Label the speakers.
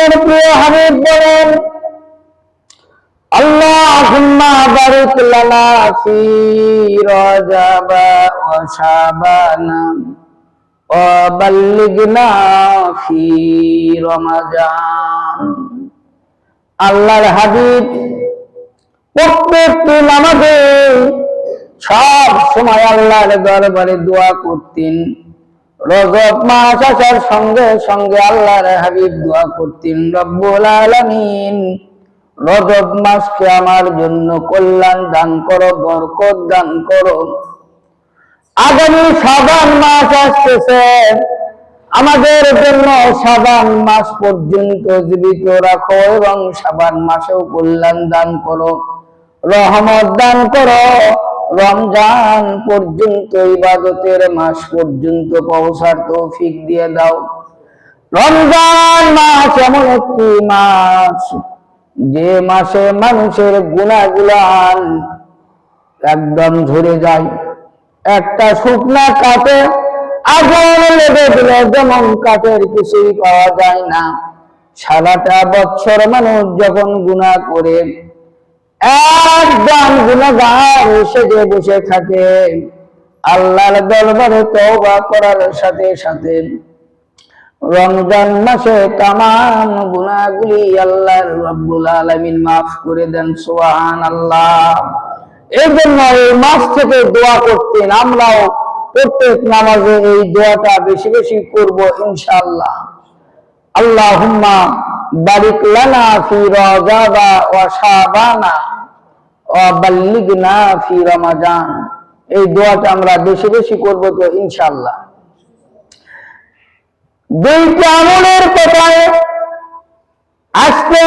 Speaker 1: আল্লাহর প্রিয় হাবিব বলেন, আল্লাহুম্মা বারিক লানা ফি রজব ওয়া শাবান ওয়া বাল্লিগনা ফি রমাজান। আল্লাহর হাবিব প্রত্যেকটি নামাজে সব সময় আল্লাহর দরবারে দোয়া করতেন। রজব মাস আসার সঙ্গে সঙ্গে আল্লাহর হাবিব দোয়া করতেন, রব্বুল আলামিন রজব মাসকে আমার জন্য কল্যাণ দান করো, বরকত দান করো। আগামী শাবান মাস আসতেছে, আমাদের জন্য শাবান মাস পর্যন্ত জীবিত রাখো এবং শাবান মাসেও কল্যাণ দান করো, রহমত দান করো। রমজান পর্যন্ত ইবাদতের মাস পর্যন্ত পৌঁছার তৌফিক দিয়ে দাও। রমজান মাস এমন একটি মাস, যে মাসে মানুষের গুনাহগুলান একদম ঝরে যায়। একটা শুকনা কাঠে আগুন লেগে দিলে যেমন কাঠের কিছুই পাওয়া যায় না, সারাটা বছর মানুষ যখন গুনাহ করে একদম গুনাহগার সেজে বসে থাকে, আল্লাহর দরবারে তওবা করার সাথে সাথে রমজান মাসে তামাম গুনাহগুলি আল্লাহ রাব্বুল আলামিন মাফ করে দেন। সুবহানাল্লাহ। এই জন্য এই মাস থেকে দোয়া করতেন। আমরাও প্রত্যেক নামাজে এই দোয়াটা বেশি বেশি করব ইনশাআল্লাহ। আল্লাহুম্মা বারিক লানা ফি রজব ওয়া শাবানা ওয়া বাল্লিগনা ফি রমাজান। এই দোয়াটা আমরা বেশি বেশি করব তো ইনশাআল্লাহ। দুইটা আমল